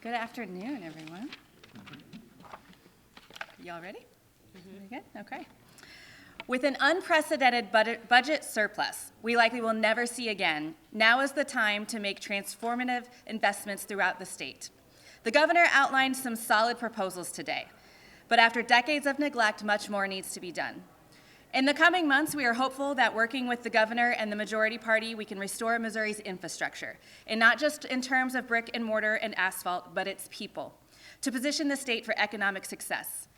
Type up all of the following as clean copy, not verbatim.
Good afternoon, everyone. Y'all ready? Very good, okay. With an unprecedented budget surplus we likely will never see again, now is the time to make transformative investments throughout the state. The governor outlined some solid proposals today, but after decades of neglect, much more needs to be done. In the coming months, we are hopeful that working with the governor and the majority party, we can restore Missouri's infrastructure, and not just in terms of brick and mortar and asphalt, but its people, to position the state for economic success.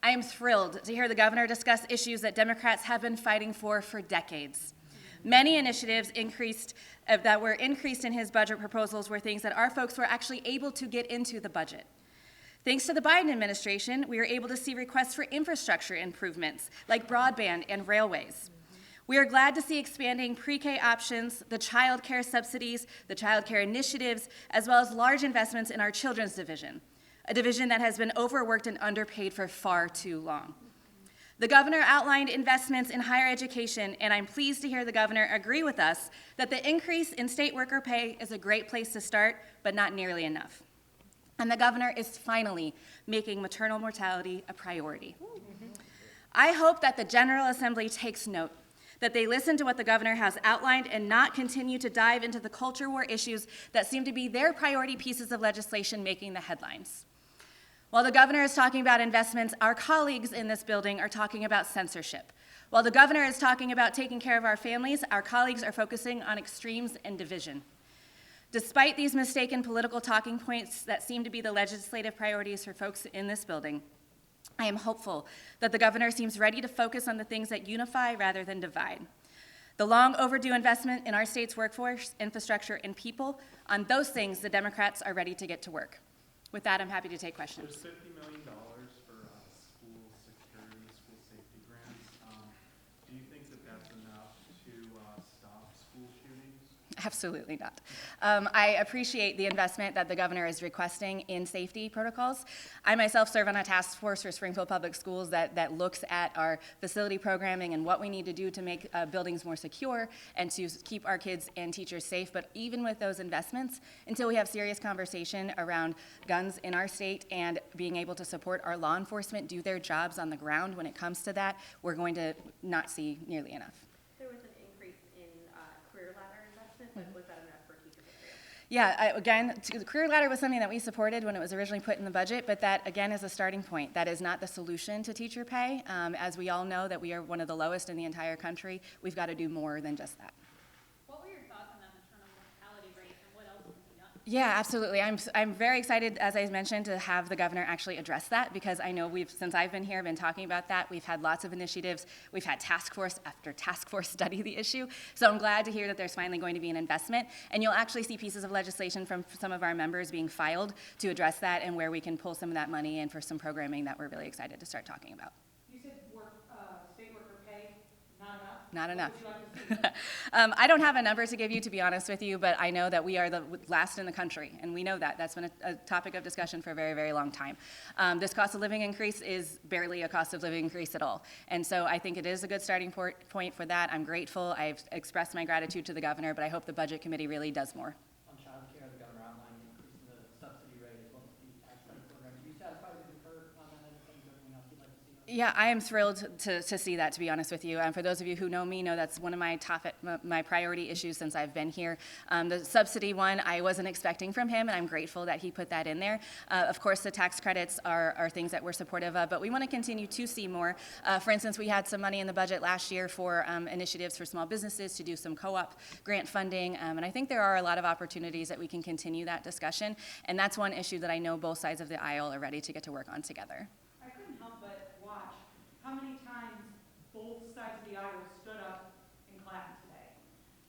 I am thrilled to hear the governor discuss issues that Democrats have been fighting for decades. Many initiatives that were increased in his budget proposals were things that our folks were actually able to get into the budget. Thanks to the Biden administration, we were able to see requests for infrastructure improvements like broadband and railways. We are glad to see expanding pre-K options, the child care subsidies, the child care initiatives, as well as large investments in our children's division, a division that has been overworked and underpaid for far too long. The governor outlined investments in higher education, and I'm pleased to hear the governor agree with us that the increase in state worker pay is a great place to start, but not nearly enough. And the governor is finally making maternal mortality a priority. I hope that the General Assembly takes note, that they listen to what the governor has outlined and not continue to dive into the culture war issues that seem to be their priority pieces of legislation making the headlines. While the governor is talking about investments, our colleagues in this building are talking about censorship. While the governor is talking about taking care of our families, our colleagues are focusing on extremes and division. Despite these mistaken political talking points that seem to be the legislative priorities for folks in this building, I am hopeful that the governor seems ready to focus on the things that unify rather than divide. The long overdue investment in our state's workforce, infrastructure, and people, on those things the Democrats are ready to get to work. With that, I'm happy to take questions. There's $50 million for school security, school safety grants. Do you think that that's enough to stop school shootings? Absolutely not. I appreciate the investment that the governor is requesting in safety protocols. I myself serve on a task force for Springfield Public Schools that looks at our facility programming and what we need to do to make buildings more secure and to keep our kids and teachers safe. But even with those investments, until we have serious conversation around guns in our state and being able to support our law enforcement do their jobs on the ground when it comes to that, we're going to not see nearly enough. There was an increase in career ladder investment, but was that enough for teacher pay? Yeah, again, the career ladder was something that we supported when it was originally put in the budget, but that, again, is a starting point. That is not the solution to teacher pay. As we all know that we are one of the lowest in the entire country, we've got to do more than just that. What were your thoughts on that maternal mortality rate and what else can be done? Yeah, absolutely. I'm very excited, as I mentioned, to have the governor actually address that because I know since I've been here, been talking about that. We've had lots of initiatives. We've had task force after task force study the issue. So I'm glad to hear that there's finally going to be an investment. And you'll actually see pieces of legislation from some of our members being filed to address that and where we can pull some of that money in for some programming that we're really excited to start talking about. You said state worker pay, not enough? Not enough. What would you like to see? I don't have a number to give you, to be honest with you, but I know that we are the last in the country, and we know that. That's been a topic of discussion for a very, very long time. This cost of living increase is barely a cost of living increase at all, and so I think it is a good starting point for that. I'm grateful. I've expressed my gratitude to the governor, but I hope the Budget Committee really does more. On child care, the governor outlined increasing the subsidy rate as well as the tax credit program. Are you satisfied with your current on that end of things, or anything else you'd like to see? Yeah, I am thrilled to see that, to be honest with you. For those of you who know me, know that's one of my priority issues since I've been here. The subsidy one, I wasn't expecting from him, and I'm grateful that he put that in there. Of course, the tax credits are things that we're supportive of, but we want to continue to see more. For instance, we had some money in the budget last year for initiatives for small businesses to do some co-op grant funding, and I think there are a lot of opportunities that we can continue that discussion, and that's one issue that I know both sides of the aisle are ready to get to work on together. I couldn't help but watch how many times both sides of the aisle stood up and clapped today.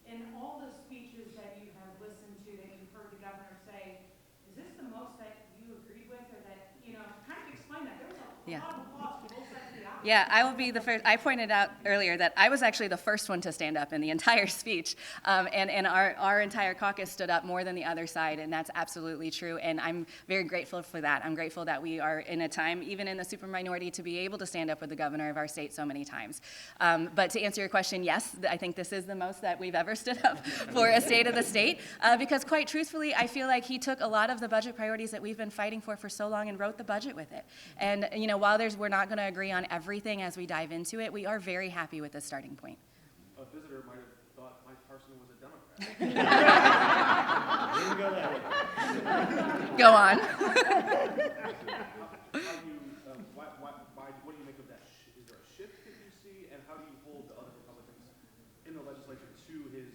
In all the speeches that you have listened to, that you've heard the governor say, is this the most that you agreed with, or that, kind of explain that? There was a lot of applause for both sides of the aisle. Yeah, I will be the first. I pointed out earlier that I was actually the first one to stand up in the entire speech, and our entire caucus stood up more than the other side, and that's absolutely true, and I'm very grateful for that. I'm grateful that we are in a time, even in the super minority, to be able to stand up with the governor of our state so many times. But to answer your question, yes, I think this is the most that we've ever stood up for a state of the state, because quite truthfully, I feel like he took a lot of the budget priorities that we've been fighting for so long and wrote the budget with it. And while we're not going to agree on everything as we dive into it, we are very happy with this starting point. A visitor might have thought Mike Parson was a Democrat. Didn't go that way. Go on. How do you, what do you make of that? Is there a shift that you see, and how do you hold the other Republicans in the legislature to his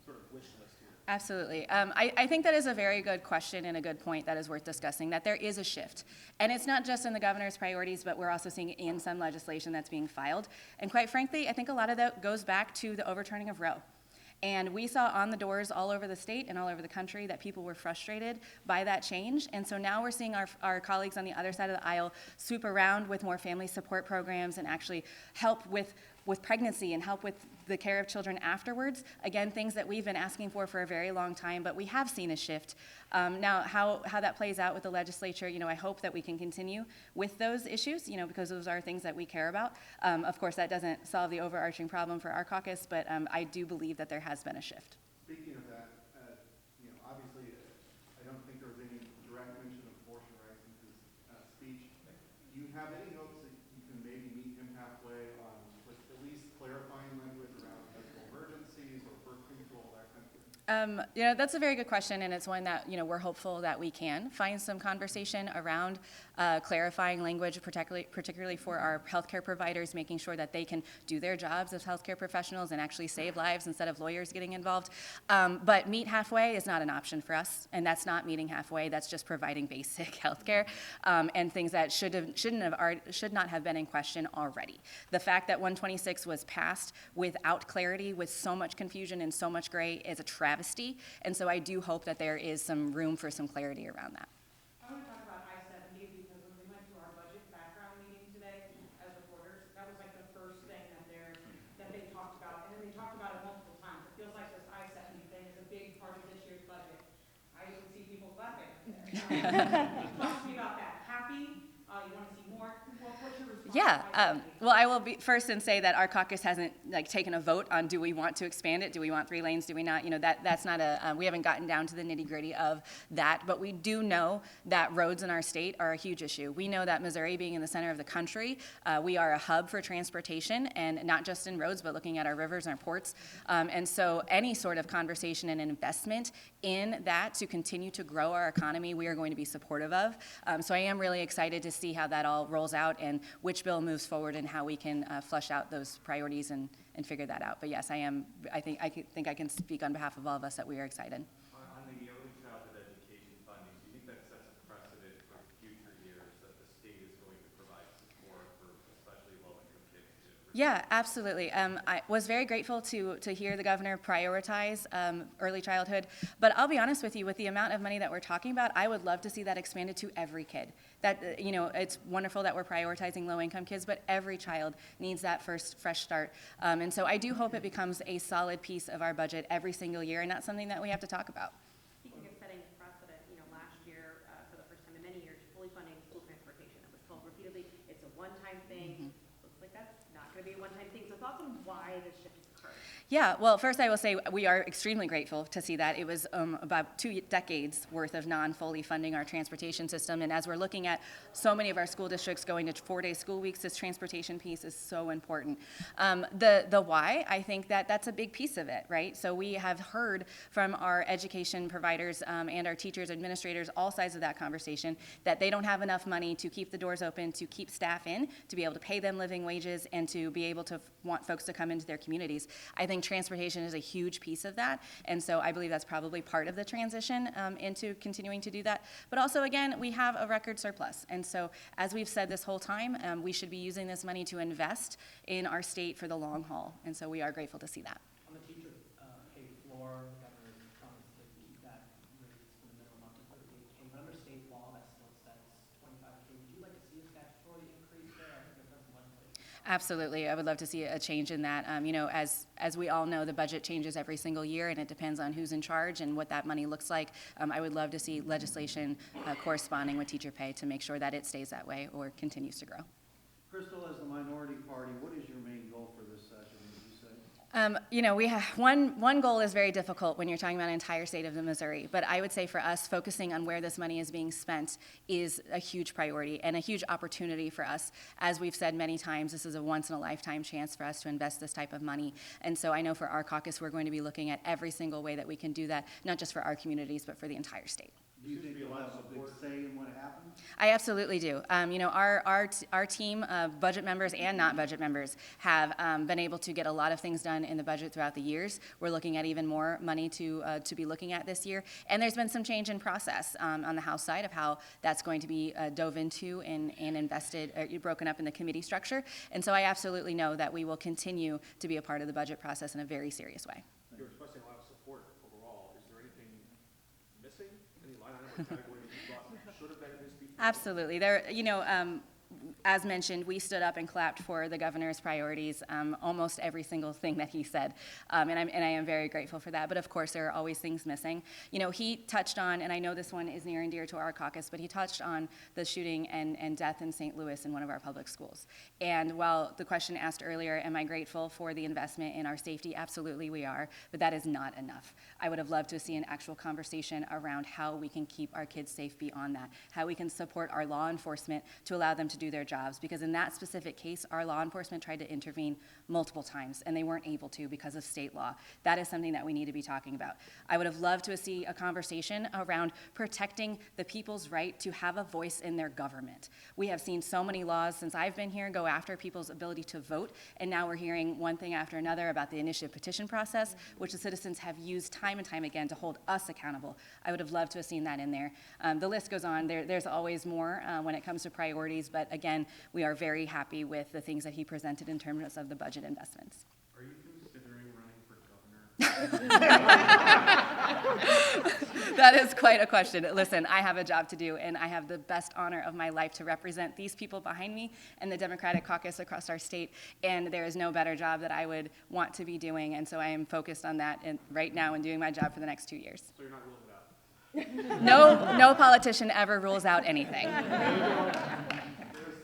sort of wish list here? Absolutely. I think that is a very good question and a good point that is worth discussing, that there is a shift. And it's not just in the governor's priorities, but we're also seeing it in some legislation that's being filed. And quite frankly, I think a lot of that goes back to the overturning of Roe. And we saw on the doors all over the state and all over the country that people were frustrated by that change. And so now we're seeing our colleagues on the other side of the aisle swoop around with more family support programs and actually help with pregnancy and help with the care of children afterwards. Again, things that we've been asking for a very long time, but we have seen a shift. Now, how that plays out with the legislature, I hope that we can continue with those issues, because those are things that we care about. Of course, that doesn't solve the overarching problem for our caucus, but I do believe that there has been a shift. Speaking of that, obviously, I don't think there was any direct mention of abortion rights in his speech. Do you have any hopes that you can maybe meet him halfway on with at least clarifying language around medical emergencies or birth control, that kind of thing? That's a very good question, and it's one that we're hopeful that we can find some conversation around clarifying language, particularly for our healthcare providers, making sure that they can do their jobs as healthcare professionals and actually save lives instead of lawyers getting involved. But meet halfway is not an option for us, and that's not meeting halfway. That's just providing basic healthcare and things that should not have been in question already. The fact that 126 was passed without clarity, with so much confusion and so much gray, is a travesty. And so I do hope that there is some room for some clarity around that. I want to talk about I-70 because when we went to our budget background meeting today as reporters, that was like the first thing that they talked about. And then they talked about it multiple times. It feels like this I-70 thing is a big part of this year's budget. I even see people clapping there. Talk to me about that. Happy? You want to see more? What's your response? Yeah, to I-70? well, I will be first and say that our caucus hasn't taken a vote on do we want to expand it, do we want 3 lanes, do we not? That's not we haven't gotten down to the nitty gritty of that, but we do know that roads in our state are a huge issue. We know that Missouri, being in the center of the country, we are a hub for transportation, and not just in roads, but looking at our rivers and our ports. And so any sort of conversation and investment in that to continue to grow our economy, we are going to be supportive of. So I am really excited to see how that all rolls out and which bill moves forward and how we can flush out those priorities and figure that out. But yes, I think I can speak on behalf of all of us that we are excited. On the early childhood education funding, do you think that sets a precedent for future years that the state is going to provide support for especially low-income kids? Yeah, absolutely. I was very grateful to hear the governor prioritize early childhood. But I'll be honest with you, with the amount of money that we're talking about, I would love to see that expanded to every kid. That it's wonderful that we're prioritizing low-income kids, but every child needs that first fresh start. And so I do hope it becomes a solid piece of our budget every single year, and not something that we have to talk about. Speaking of setting precedent, last year, for the first time in many years, fully funding school transportation. It was told repeatedly, it's a one-time thing. Looks like that's not going to be a one-time thing. So thoughts on why this shift has occurred? Yeah, well, first I will say we are extremely grateful to see that. It was about 2 decades worth of non-fully funding our transportation system. And as we're looking at so many of our school districts going to 4-day school weeks, this transportation piece is so important. The why, I think that's a big piece of it, right? So we have heard from our education providers and our teachers, administrators, all sides of that conversation, that they don't have enough money to keep the doors open, to keep staff in, to be able to pay them living wages, and to be able to want folks to come into their communities. I think transportation is a huge piece of that, and so I believe that's probably part of the transition into continuing to do that. But also, again, we have a record surplus, and so as we've said this whole time, we should be using this money to invest in our state for the long haul, and so we are grateful to see that. On the teacher pay floor, the governor has promised to keep that raise from the minimum up to 38K. But under state law, that still sets 25K. Would you like to see a statutory increase there? I think there's been some legislation. Absolutely. I would love to see a change in that. You know, as we all know, the budget changes every single year, and it depends on who's in charge and what that money looks like. I would love to see legislation corresponding with teacher pay to make sure that it stays that way or continues to grow. Crystal, as the minority party, what is your main goal for this session, would you say? You know, we have one goal is very difficult when you're talking about an entire state of Missouri, but I would say for us, focusing on where this money is being spent is a huge priority and a huge opportunity for us. As we've said many times, this is a once-in-a-lifetime chance for us to invest this type of money. And so I know for our caucus, we're going to be looking at every single way that we can do that, not just for our communities, but for the entire state. Do you think you'll have a big say in what happens? I absolutely do. You know, our team of budget members and not budget members have been able to get a lot of things done in the budget throughout the years. We're looking at even more money to be looking at this year. And there's been some change in process on the House side of how that's going to be dove into and invested, broken up in the committee structure. And so I absolutely know that we will continue to be a part of the budget process in a very serious way. You're expressing a lot of support overall. Is there anything missing? Any line item or category that you thought should have been in this speech? Absolutely. There, you know, as mentioned, we stood up and clapped for the governor's priorities, almost every single thing that he said, and I am very grateful for that. But of course, there are always things missing. You know, he touched on, and I know this one is near and dear to our caucus, but he touched on the shooting and death in St. Louis in one of our public schools. And while the question asked earlier, am I grateful for the investment in our safety? Absolutely, we are, but that is not enough. I would have loved to see an actual conversation around how we can keep our kids safe beyond that, how we can support our law enforcement to allow them to do their jobs, because in that specific case, our law enforcement tried to intervene multiple times, and they weren't able to because of state law. That is something that we need to be talking about. I would have loved to see a conversation around protecting the people's right to have a voice in their government. We have seen so many laws since I've been here go after people's ability to vote, and now we're hearing one thing after another about the initiative petition process, which the citizens have used time and time again to hold us accountable. I would have loved to have seen that in there. The list goes on. There's always more when it comes to priorities, but again, we are very happy with the things that he presented in terms of the budget investments. Are you considering running for governor? That is quite a question. Listen, I have a job to do, and I have the best honor of my life to represent these people behind me and the Democratic caucus across our state, and there is no better job that I would want to be doing, and so I am focused on that right now and doing my job for the next 2 years. So you're not ruling it out? No politician ever rules out anything. There's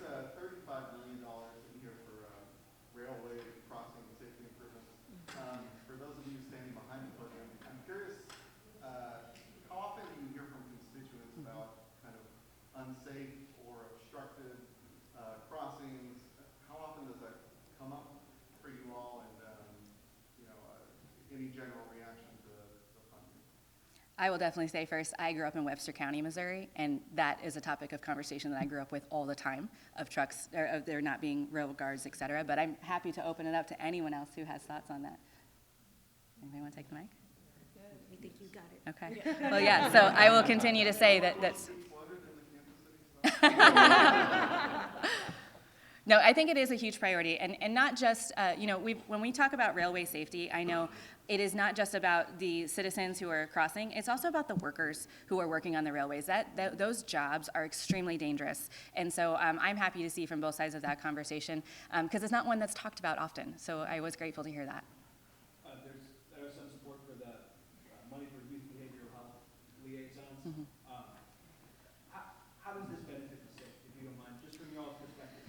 $35 million in here for railway crossing safety improvements. For those of you standing behind the podium, I'm curious, how often do you hear from constituents about kind of unsafe or obstructed crossings? How often does that come up for you all, and any general reaction to the funding? I will definitely say first, I grew up in Webster County, Missouri, and that is a topic of conversation that I grew up with all the time, of trucks, or of there not being rail guards, et cetera. But I'm happy to open it up to anyone else who has thoughts on that. Anybody want to take the mic? We think you got it. Okay. Well, yeah, so I will continue to say that that's... Flooded in the Kansas City style? No, I think it is a huge priority, and not just, when we talk about railway safety, I know it is not just about the citizens who are crossing, it's also about the workers who are working on the railways. Those jobs are extremely dangerous, and so I'm happy to see from both sides of that conversation, because it's not one that's talked about often, so I was grateful to hear that. There's some support for the money for youth behavioral health liaisons. Mm-hmm. How does this benefit the state, if you don't mind, just from your all's perspective?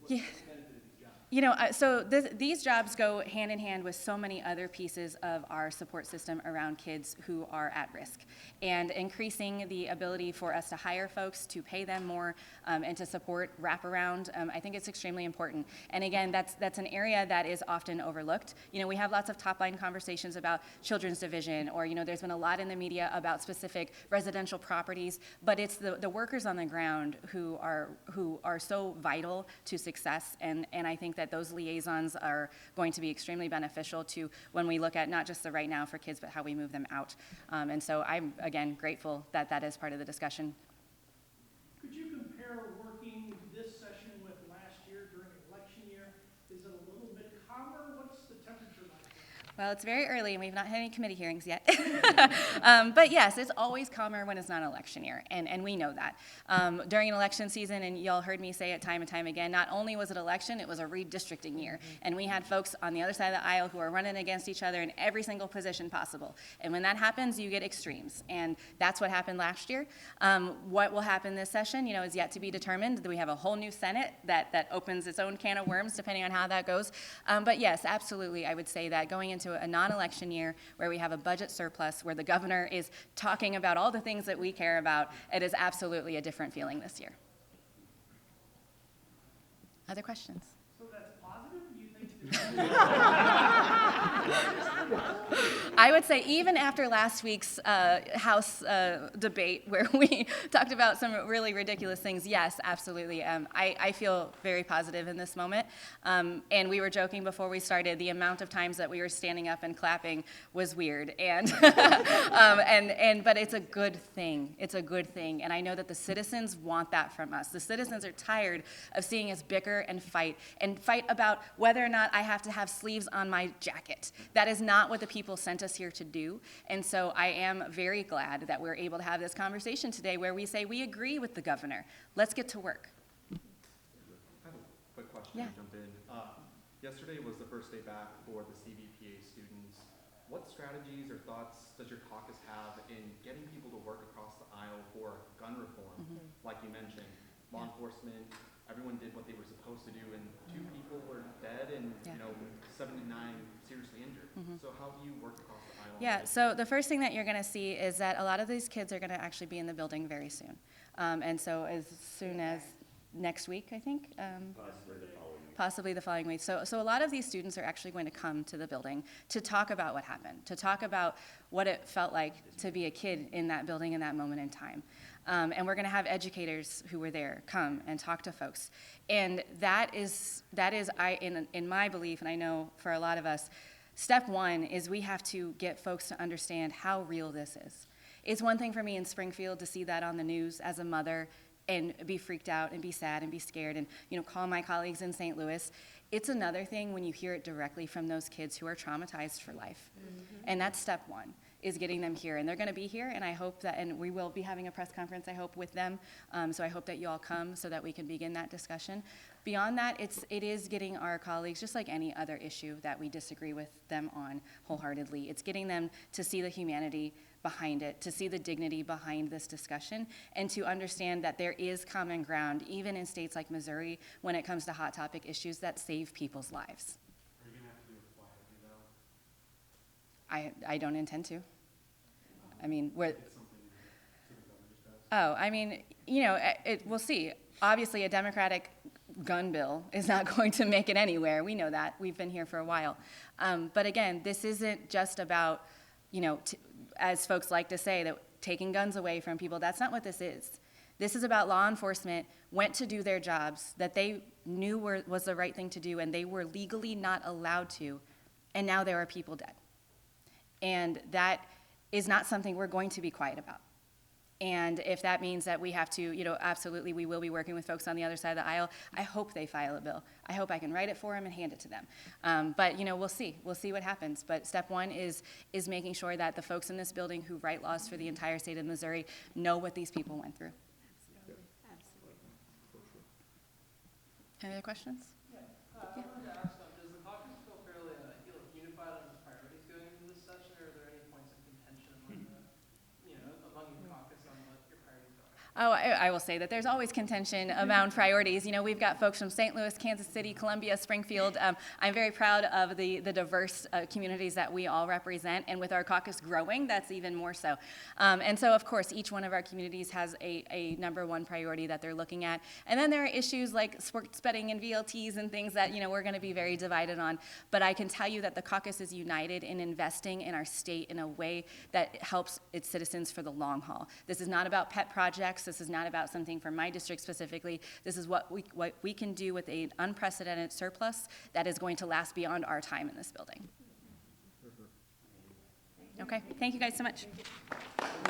Yeah. What's the benefit of these jobs? You know, so these jobs go hand in hand with so many other pieces of our support system around kids who are at risk. And increasing the ability for us to hire folks, to pay them more, and to support wraparound, I think it's extremely important. And again, that's an area that is often overlooked. You know, we have lots of top-line conversations about children's division, or, there's been a lot in the media about specific residential properties, but it's the workers on the ground who are so vital to success, and I think that those liaisons are going to be extremely beneficial to when we look at not just the right now for kids, but how we move them out. And so I'm, again, grateful that that is part of the discussion. Could you compare working this session with last year during election year? Is it a little bit calmer? What's the temperature like? Well, it's very early, and we've not had any committee hearings yet. But yes, it's always calmer when it's not an election year, and we know that. During an election season, and y'all heard me say it time and time again, not only was it election, it was a redistricting year. And we had folks on the other side of the aisle who are running against each other in every single position possible. And when that happens, you get extremes. And that's what happened last year. What will happen this session, is yet to be determined. We have a whole new Senate that opens its own can of worms, depending on how that goes. But yes, absolutely, I would say that going into a non-election year where we have a budget surplus, where the governor is talking about all the things that we care about, it is absolutely a different feeling this year. Other questions? So that's positive, you think? I would say even after last week's House debate where we talked about some really ridiculous things, yes, absolutely. I feel very positive in this moment. And we were joking before we started, the amount of times that we were standing up and clapping was weird. And, but it's a good thing. It's a good thing. And I know that the citizens want that from us. The citizens are tired of seeing us bicker and fight about whether or not I have to have sleeves on my jacket. That is not what the people sent us here to do. And so I am very glad that we're able to have this conversation today where we say we agree with the governor. Let's get to work. I have a quick question Yeah. to jump in. Yesterday was the first day back for the CVPA students. What strategies or thoughts does your caucus have in getting people to work across the aisle for gun reform? Like you mentioned, law enforcement, everyone did what they were supposed to do, and 2 people were dead and 7 to 9 seriously injured. So how do you work across the aisle? Yeah, so the first thing that you're going to see is that a lot of these kids are going to actually be in the building very soon. And so as soon as next week, I think. Possibly the following week. So a lot of these students are actually going to come to the building to talk about what happened, to talk about what it felt like to be a kid in that building in that moment in time. And we're going to have educators who were there come and talk to folks. And that is in my belief, and I know for a lot of us, step one is we have to get folks to understand how real this is. It's one thing for me in Springfield to see that on the news as a mother and be freaked out and be sad and be scared and call my colleagues in St. Louis. It's another thing when you hear it directly from those kids who are traumatized for life. And that's step one, is getting them here. And they're going to be here, and I hope that, and we will be having a press conference, I hope, with them. So I hope that you all come so that we can begin that discussion. Beyond that, it is getting our colleagues, just like any other issue that we disagree with them on wholeheartedly, it's getting them to see the humanity behind it, to see the dignity behind this discussion, and to understand that there is common ground, even in states like Missouri, when it comes to hot topic issues that save people's lives. Are you going to have to do a flyer, I don't intend to. I mean, It's something to the governor does. we'll see. Obviously, a Democratic gun bill is not going to make it anywhere. We know that. We've been here for a while. But again, this isn't just about, as folks like to say, that taking guns away from people. That's not what this is. This is about law enforcement went to do their jobs that they knew was the right thing to do, and they were legally not allowed to, and now there are people dead. And that is not something we're going to be quiet about. And if that means that we have to, absolutely, we will be working with folks on the other side of the aisle. I hope they file a bill. I hope I can write it for them and hand it to them. But, we'll see. We'll see what happens. But step one is making sure that the folks in this building who write laws for the entire state of Missouri know what these people went through. Any other questions? I wanted to ask, does the caucus feel fairly unified on its priorities going into this session, or are there any points of contention among your caucus on what your priorities are? Oh, I will say that there's always contention around priorities. We've got folks from St. Louis, Kansas City, Columbia, Springfield. I'm very proud of the diverse communities that we all represent, and with our caucus growing, that's even more so. And so, of course, each one of our communities has a number one priority that they're looking at. And then there are issues like sports betting and VLTs and things that, we're going to be very divided on. But I can tell you that the caucus is united in investing in our state in a way that helps its citizens for the long haul. This is not about pet projects. This is not about something for my district specifically. This is what we can do with an unprecedented surplus that is going to last beyond our time in this building. Okay, thank you guys so much.